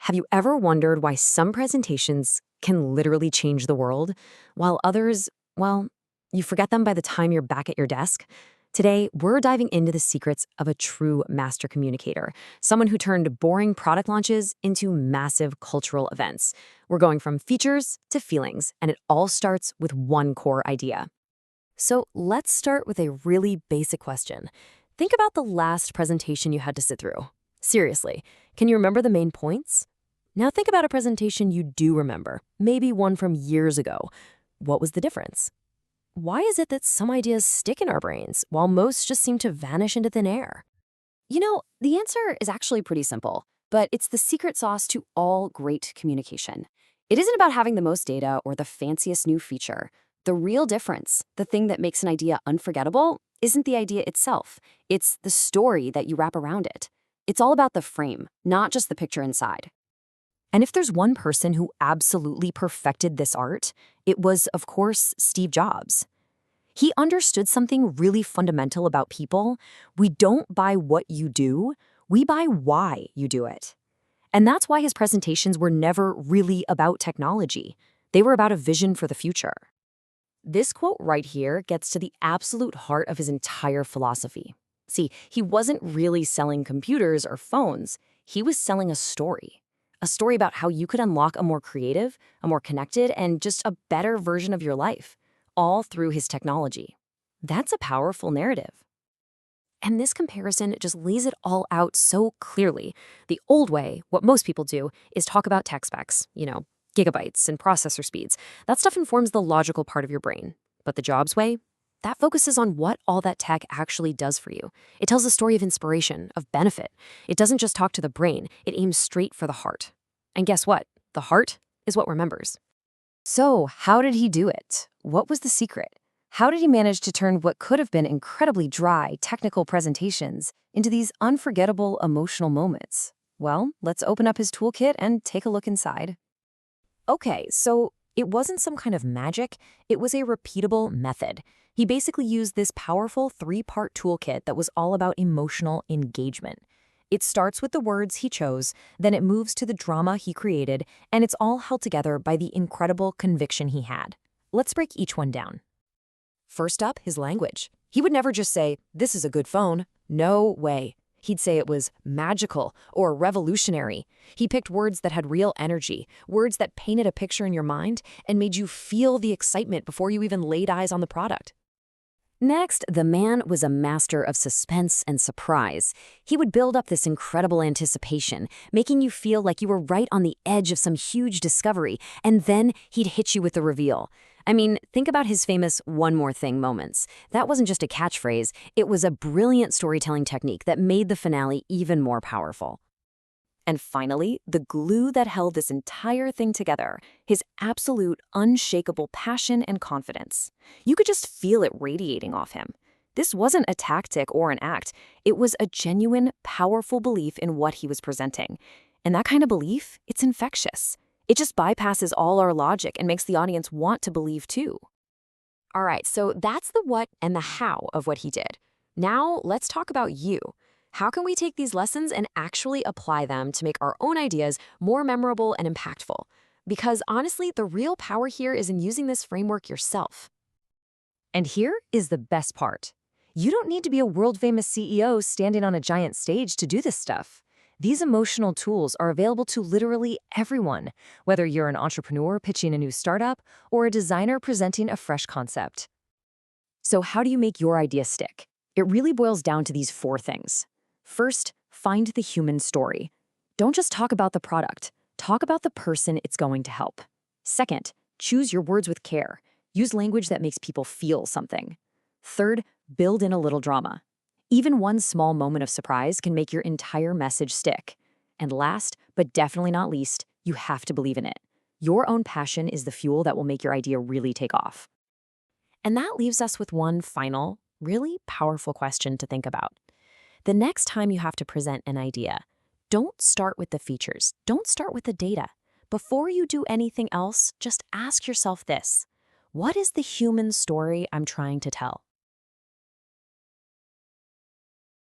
Have you ever wondered why some presentations can literally change the world, while others, well, you forget them by the time you're back at your desk? Today, we're diving into the secrets of a true master communicator, someone who turned boring product launches into massive cultural events. We're going from features to feelings, and it all starts with one core idea. So let's start with a really basic question. Think about the last presentation you had to sit through. Seriously, can you remember the main points? Now think about a presentation you do remember, maybe one from years ago. What was the difference? Why is it that some ideas stick in our brains while most just seem to vanish into thin air? The answer is actually pretty simple, but it's the secret sauce to all great communication. It isn't about having the most data or the fanciest new feature. The real difference, the thing that makes an idea unforgettable, isn't the idea itself. It's the story that you wrap around it. It's all about the frame, not just the picture inside. And if there's one person who absolutely perfected this art, it was, of course, Steve Jobs. He understood something really fundamental about people. We don't buy what you do, we buy why you do it. And that's why his presentations were never really about technology. They were about a vision for the future. This quote right here gets to the absolute heart of his entire philosophy. See, he wasn't really selling computers or phones. He was selling a story. A story about how you could unlock a more creative, a more connected, and just a better version of your life, all through his technology. That's a powerful narrative. And this comparison just lays it all out so clearly. The old way, what most people do, is talk about tech specs, gigabytes and processor speeds. That stuff informs the logical part of your brain. But the Jobs way, that focuses on what all that tech actually does for you. It tells a story of inspiration, of benefit. It doesn't just talk to the brain, it aims straight for the heart. And guess what? The heart is what remembers. So, how did he do it? What was the secret? How did he manage to turn what could have been incredibly dry, technical presentations into these unforgettable emotional moments? Well, let's open up his toolkit and take a look inside. Okay, so it wasn't some kind of magic, it was a repeatable method. He basically used this powerful three-part toolkit that was all about emotional engagement. It starts with the words he chose, then it moves to the drama he created, and it's all held together by the incredible conviction he had. Let's break each one down. First up, his language. He would never just say, "This is a good phone." No way. He'd say it was magical or revolutionary. He picked words that had real energy, words that painted a picture in your mind and made you feel the excitement before you even laid eyes on the product. Next, the man was a master of suspense and surprise. He would build up this incredible anticipation, making you feel like you were right on the edge of some huge discovery, and then he'd hit you with the reveal. I mean, think about his famous "one more thing" moments. That wasn't just a catchphrase, it was a brilliant storytelling technique that made the finale even more powerful. And finally, the glue that held this entire thing together, his absolute, unshakable passion and confidence. You could just feel it radiating off him. This wasn't a tactic or an act. It was a genuine, powerful belief in what he was presenting. And that kind of belief, it's infectious. It just bypasses all our logic and makes the audience want to believe too. All right, so that's the what and the how of what he did. Now, let's talk about you. How can we take these lessons and actually apply them to make our own ideas more memorable and impactful? Because honestly, the real power here is in using this framework yourself. And here is the best part. You don't need to be a world-famous CEO standing on a giant stage to do this stuff. These emotional tools are available to literally everyone, whether you're an entrepreneur pitching a new startup or a designer presenting a fresh concept. So how do you make your idea stick? It really boils down to these four things. First, find the human story. Don't just talk about the product. Talk about the person it's going to help. Second, choose your words with care. Use language that makes people feel something. Third, build in a little drama. Even one small moment of surprise can make your entire message stick. And last, but definitely not least, you have to believe in it. Your own passion is the fuel that will make your idea really take off. And that leaves us with one final, really powerful question to think about. The next time you have to present an idea, don't start with the features. Don't start with the data. Before you do anything else, just ask yourself this: what is the human story I'm trying to tell?